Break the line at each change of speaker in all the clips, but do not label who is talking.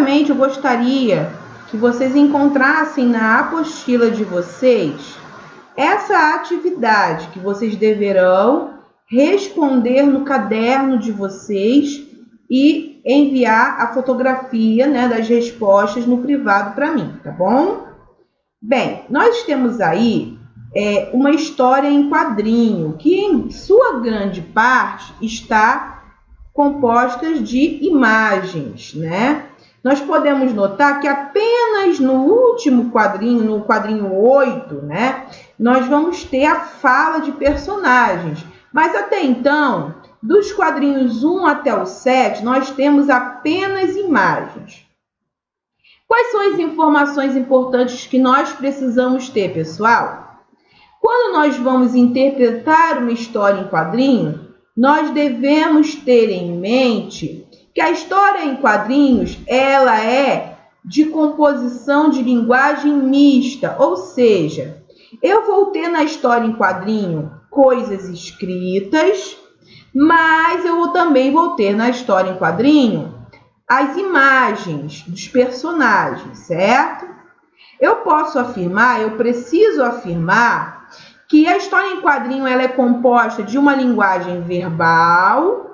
Primeiramente, eu gostaria que vocês encontrassem na apostila de vocês essa atividade que vocês deverão responder no caderno de vocês e enviar a fotografia, né, das respostas no privado para mim, tá bom? Bem, nós temos aí uma história em quadrinho, que em sua grande parte está composta de imagens, né? Nós podemos notar que apenas no último quadrinho, no quadrinho 8, né, nós vamos ter a fala de personagens. Mas até então, dos quadrinhos 1 até o 7, nós temos apenas imagens. Quais são as informações importantes que nós precisamos ter, pessoal? Quando nós vamos interpretar uma história em quadrinho, nós devemos ter em mente que a história em quadrinhos, ela é de composição de linguagem mista, ou seja, eu vou ter na história em quadrinho coisas escritas, mas eu também vou ter na história em quadrinho as imagens dos personagens, certo? Eu posso afirmar, eu preciso afirmar que a história em quadrinho ela é composta de uma linguagem verbal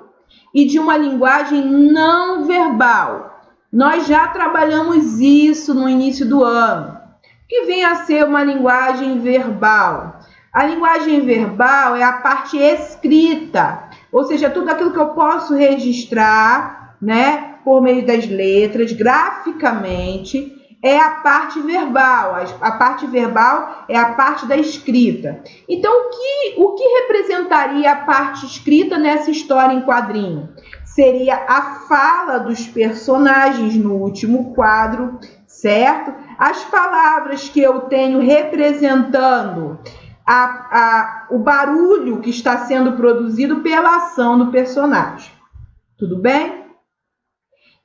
e de uma linguagem não verbal. Nós já trabalhamos isso no início do ano. Que vem a ser uma linguagem verbal? A linguagem verbal é a parte escrita, ou seja, tudo aquilo que eu posso registrar, né, por meio das letras, graficamente, é a parte verbal. A parte verbal é a parte da escrita. Então, o que representaria a parte escrita nessa história em quadrinho? Seria a fala dos personagens no último quadro, certo? As palavras que eu tenho representando o barulho que está sendo produzido pela ação do personagem. Tudo bem?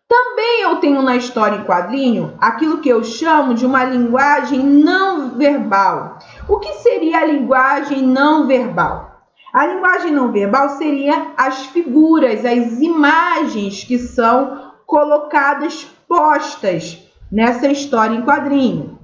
Também eu tenho na história em quadrinho aquilo que eu chamo de uma linguagem não verbal. O que seria a linguagem não verbal? A linguagem não verbal seria as figuras, as imagens que são colocadas, postas nessa história em quadrinho.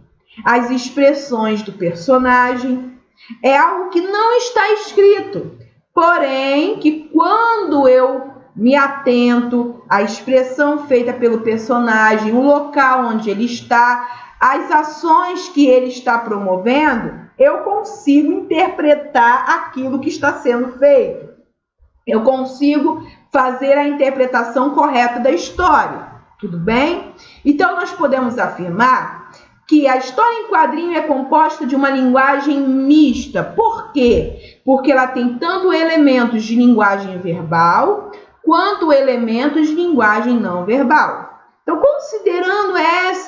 As expressões do personagem é algo que não está escrito, porém que quando eu me atento à expressão feita pelo personagem, o local onde ele está, as ações que ele está promovendo, eu consigo interpretar aquilo que está sendo feito. Eu consigo fazer a interpretação correta da história. Tudo bem? Então, nós podemos afirmar que a história em quadrinho é composta de uma linguagem mista. Por quê? Porque ela tem tanto elementos de linguagem verbal quanto elementos de linguagem não verbal. Então, considerando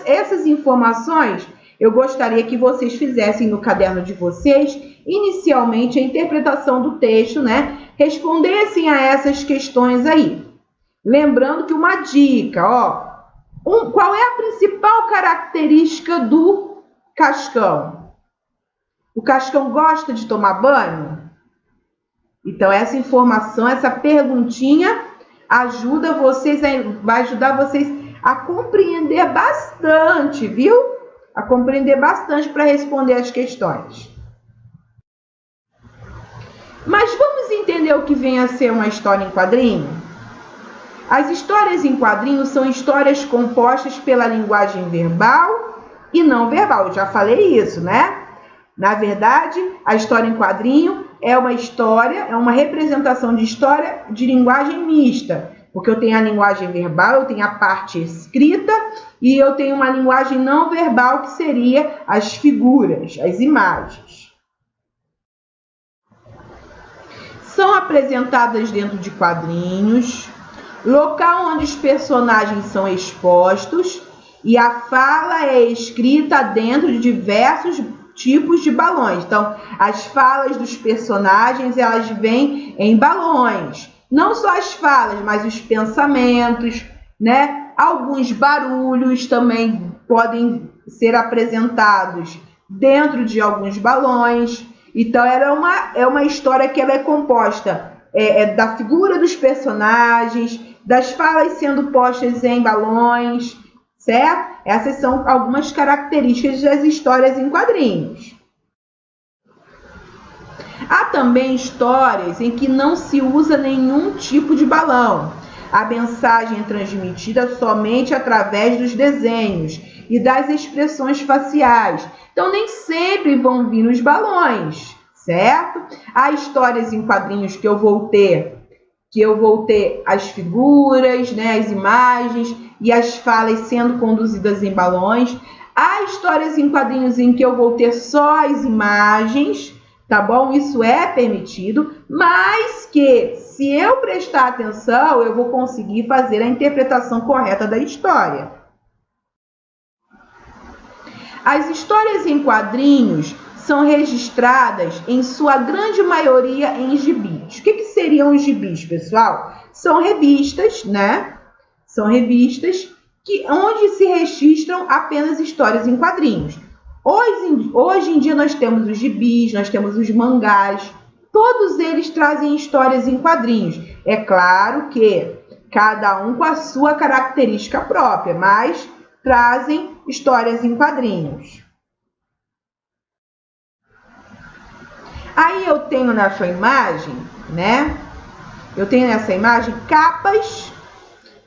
essas informações, eu gostaria que vocês fizessem no caderno de vocês, inicialmente, a interpretação do texto, né? Respondessem a essas questões aí. Lembrando que uma dica, qual é a principal característica do cascão? O cascão gosta de tomar banho? Então, essa informação, essa perguntinha vai ajudar vocês a compreender bastante, viu? A compreender bastante para responder as questões. Mas vamos entender o que vem a ser uma história em quadrinho? As histórias em quadrinho são histórias compostas pela linguagem verbal e não verbal. Eu já falei isso, né? Na verdade, a história em quadrinho é uma representação de história de linguagem mista, porque eu tenho a linguagem verbal, eu tenho a parte escrita e eu tenho uma linguagem não verbal, que seria as figuras, as imagens. São apresentadas dentro de quadrinhos, local onde os personagens são expostos e a fala é escrita dentro de diversos tipos de balões. Então, as falas dos personagens, elas vêm em balões. Não só as falas, mas os pensamentos, né? Alguns barulhos também podem ser apresentados dentro de alguns balões. Então, é uma história que ela é composta da figura dos personagens, das falas sendo postas em balões, certo? Essas são algumas características das histórias em quadrinhos. Há também histórias em que não se usa nenhum tipo de balão. A mensagem é transmitida somente através dos desenhos e das expressões faciais. Então, nem sempre vão vir os balões, certo? Há histórias em quadrinhos que eu vou ter as figuras, né, as imagens e as falas sendo conduzidas em balões. Há histórias em quadrinhos em que eu vou ter só as imagens, tá bom? Isso é permitido, mas que, se eu prestar atenção, eu vou conseguir fazer a interpretação correta da história. As histórias em quadrinhos são registradas, em sua grande maioria, em gibis. O que seriam os gibis, pessoal? São revistas, né? São revistas onde se registram apenas histórias em quadrinhos. Hoje em dia nós temos os gibis, nós temos os mangás, todos eles trazem histórias em quadrinhos. É claro que cada um com a sua característica própria, mas trazem histórias em quadrinhos. Aí eu tenho nessa imagem, né? Eu tenho nessa imagem capas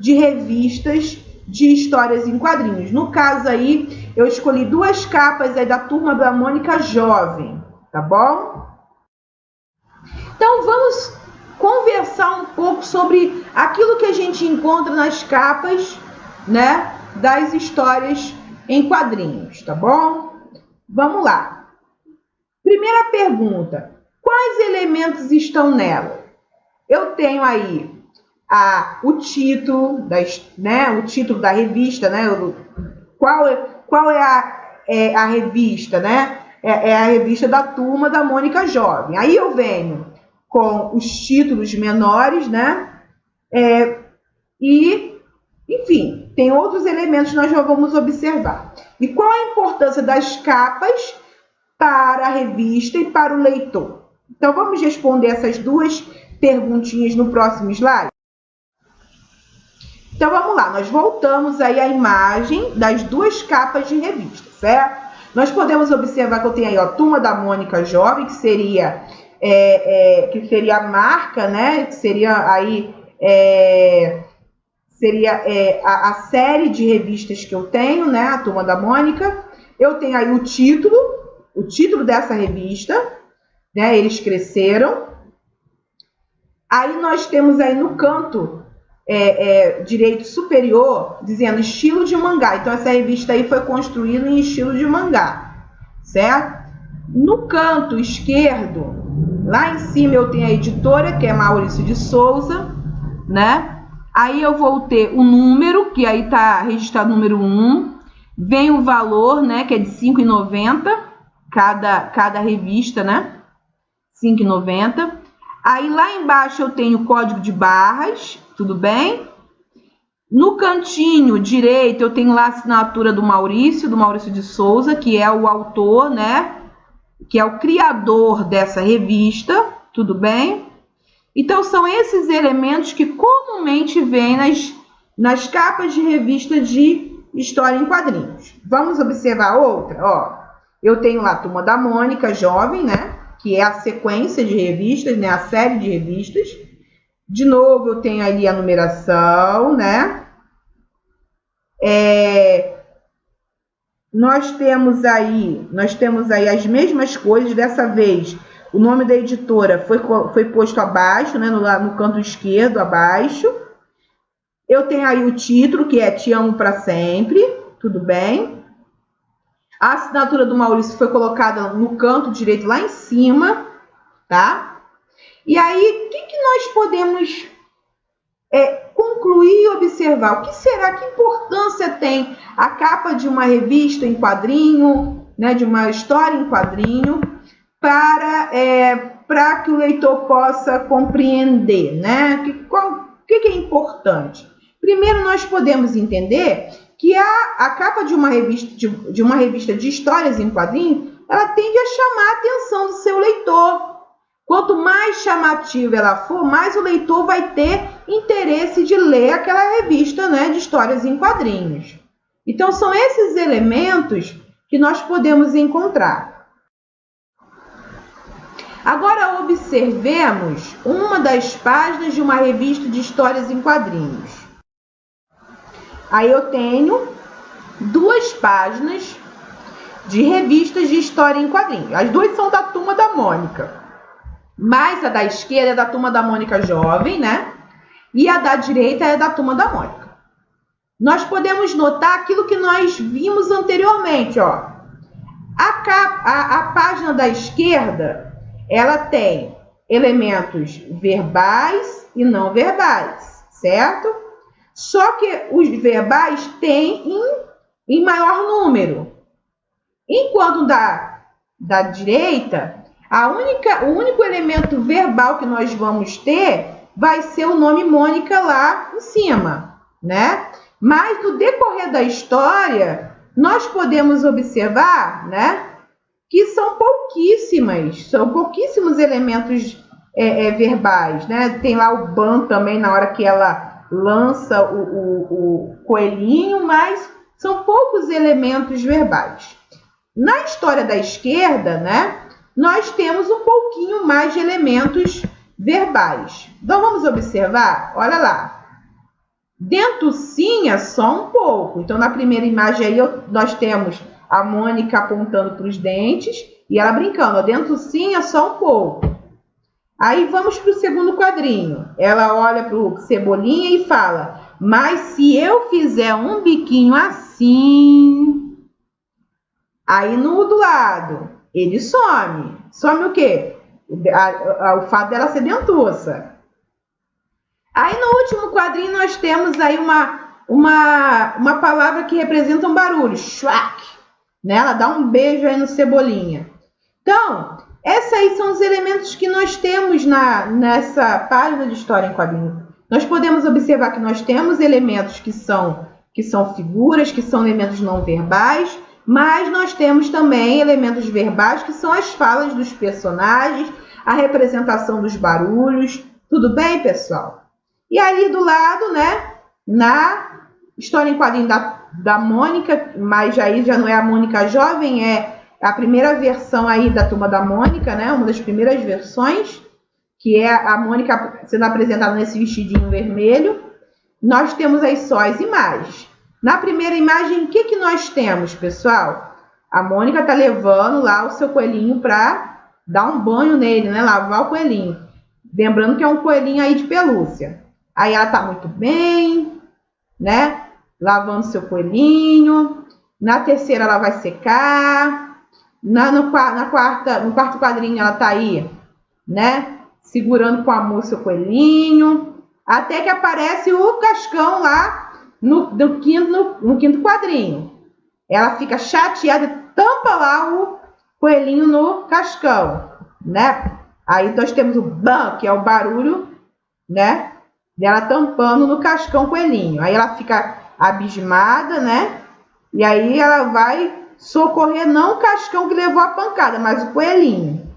de revistas de histórias em quadrinhos. No caso aí, eu escolhi duas capas aí da Turma da Mônica Jovem, tá bom? Então vamos conversar um pouco sobre aquilo que a gente encontra nas capas, né, das histórias em quadrinhos, tá bom? Vamos lá. Primeira pergunta: quais elementos estão nela? Eu tenho aí o título da revista, né? Qual é a revista, né? É a revista da Turma da Mônica Jovem. Aí eu venho com os títulos menores, né? E, enfim, tem outros elementos que nós já vamos observar. E qual a importância das capas para a revista e para o leitor? Então, vamos responder essas duas perguntinhas no próximo slide? Então, vamos lá. Nós voltamos aí à imagem das duas capas de revista, certo? Nós podemos observar que eu tenho aí a Turma da Mônica Jovem, que seria a marca, né? Que seria aí a série de revistas que eu tenho, né? A Turma da Mônica. Eu tenho aí o título dessa revista, né? Eles cresceram. Aí nós temos aí no canto direito superior dizendo estilo de mangá. Então essa revista aí foi construída em estilo de mangá, certo? No canto esquerdo, lá em cima eu tenho a editora, que é Maurício de Souza, né? Aí eu vou ter o número, que aí tá registrado número 1, vem o valor, né, que é de R$ 5,90 cada revista, né? R$ 5,90. Aí lá embaixo eu tenho o código de barras, tudo bem? No cantinho direito eu tenho lá a assinatura do Maurício de Souza, que é o autor, né? Que é o criador dessa revista, tudo bem? Então são esses elementos que comumente vêm nas capas de revista de história em quadrinhos. Vamos observar outra? Ó, eu tenho lá a Turma da Mônica Jovem, né? Que é a sequência de revistas, né? A série de revistas. De novo, eu tenho ali a numeração, né? Nós temos aí as mesmas coisas. Dessa vez, o nome da editora foi posto abaixo, né? No canto esquerdo, abaixo. Eu tenho aí o título, que é Te Amo Pra Sempre, tudo bem? A assinatura do Maurício foi colocada no canto direito, lá em cima, tá? E aí, o que nós podemos concluir e observar? O que será, que importância tem a capa de uma revista em quadrinho, né, de uma história em quadrinho, para que o leitor possa compreender, né? O que é importante? Primeiro, nós podemos entender que a capa de uma revista de histórias em quadrinho, ela tende a chamar a atenção do seu leitor. Quanto mais chamativa ela for, mais o leitor vai ter interesse de ler aquela revista, né, de histórias em quadrinhos, Então, são esses elementos que nós podemos encontrar. Agora, observemos uma das páginas de uma revista de histórias em quadrinhos. Aí eu tenho 2 páginas de revistas de história em quadrinhos. As 2 são da Turma da Mônica. Mas a da esquerda é da Turma da Mônica Jovem, né? E a da direita é da Turma da Mônica. Nós podemos notar aquilo que nós vimos anteriormente, ó. A página da esquerda, ela tem elementos verbais e não verbais, certo? Só que os verbais têm em maior número. Enquanto da direita, o único elemento verbal que nós vamos ter vai ser o nome Mônica lá em cima, né? Mas no decorrer da história, nós podemos observar, né, que são pouquíssimos elementos verbais, né? Tem lá o Ban também na hora que ela lança o coelhinho, mas são poucos elementos verbais. Na história da esquerda, né, nós temos um pouquinho mais de elementos verbais. Então, vamos observar, olha lá. Dentucinha, só um pouco. Então, na primeira imagem aí, nós temos a Mônica apontando para os dentes e ela brincando. Dentucinha, só um pouco. Aí, vamos para o segundo quadrinho. Ela olha para o Cebolinha e fala, mas se eu fizer um biquinho assim... Aí, no do lado, ele some. Some o quê? O fato dela ser dentuça. Aí, no último quadrinho, nós temos aí uma palavra que representa um barulho. Schwack. Né? Ela dá um beijo aí no Cebolinha. Então, esses aí são os elementos que nós temos nessa página de história em quadrinho. Nós podemos observar que nós temos elementos que são figuras, que são elementos não verbais, mas nós temos também elementos verbais, que são as falas dos personagens, a representação dos barulhos. Tudo bem, pessoal? E ali do lado, né, na história em quadrinho da Mônica, mas aí já não é a Mônica Jovem, é a primeira versão aí da Turma da Mônica, né, uma das primeiras versões, que é a Mônica sendo apresentada nesse vestidinho vermelho. Nós temos aí só as imagens. Na primeira imagem, o que nós temos, pessoal? A Mônica está levando lá o seu coelhinho para dar um banho nele, né? Lavar o coelhinho. Lembrando que é um coelhinho aí de pelúcia. Aí ela está muito bem, né? Lavando seu coelhinho. Na terceira ela vai secar. No quarto quadrinho ela está aí, né? Segurando com amor seu coelhinho. Até que aparece o Cascão lá. No quinto quadrinho. Ela fica chateada e tampa lá o coelhinho no cascão, né? Aí nós temos o ban, que é o barulho, né? Dela tampando no cascão o coelhinho. Aí ela fica abismada, né? E aí ela vai socorrer não o cascão que levou a pancada, mas o coelhinho.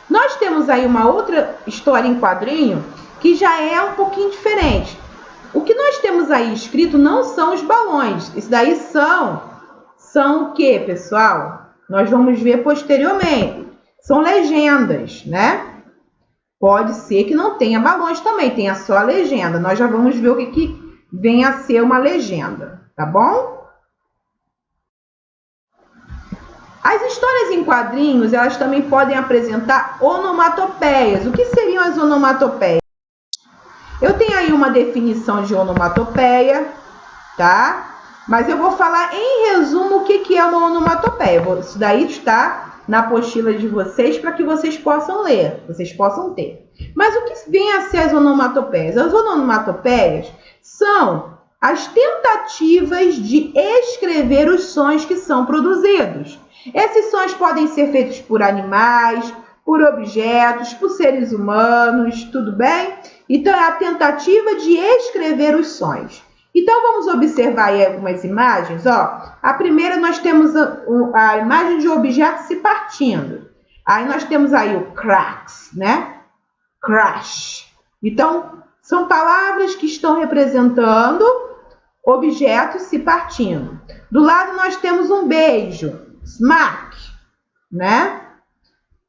Nós temos aí uma outra história em quadrinho que já é um pouquinho diferente. O que nós temos aí escrito não são os balões. Isso daí são o que, pessoal? Nós vamos ver posteriormente. São legendas, né? Pode ser que não tenha balões também, tenha só a legenda. Nós já vamos ver o que vem a ser uma legenda, tá bom? As histórias em quadrinhos, elas também podem apresentar onomatopeias. O que seriam as onomatopeias? Eu tenho aí uma definição de onomatopeia, tá? Mas eu vou falar em resumo o que é uma onomatopeia. Isso daí está na apostila de vocês para que vocês possam ler, vocês possam ter. Mas o que vem a ser as onomatopeias? As onomatopeias são as tentativas de escrever os sons que são produzidos. Esses sons podem ser feitos por animais, por objetos, por seres humanos, tudo bem? Então, é a tentativa de escrever os sons. Então, vamos observar aí algumas imagens. Ó. A primeira, nós temos a imagem de um objeto se partindo. Aí, nós temos aí o cracks, né? Crash. Então, São palavras que estão representando objetos se partindo. Do lado nós temos um beijo, smack, né?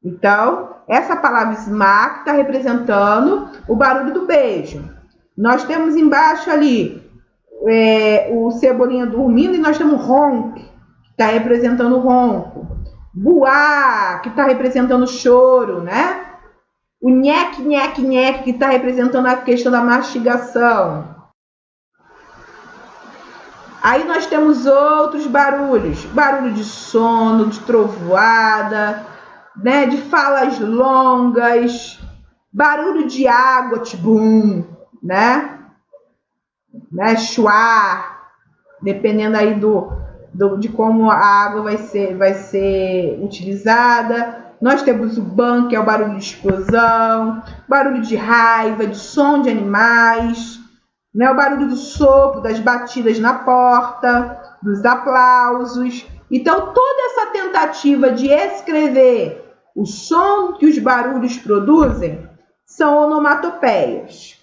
Então, essa palavra smack está representando o barulho do beijo. Nós temos embaixo ali o Cebolinha dormindo e nós temos ronk, que está representando o ronco. Buá, que está representando o choro, né? O nheque, nheque, nheque, que está representando a questão da mastigação. Aí nós temos outros barulhos. Barulho de sono, de trovoada, né? De falas longas. Barulho de água, tibum, né? Chuar. Dependendo aí de como a água vai ser utilizada. Nós temos o ban, que é o barulho de explosão, barulho de raiva, de som de animais, né? O barulho do sopro, das batidas na porta, dos aplausos. Então, toda essa tentativa de escrever o som que os barulhos produzem são onomatopeias.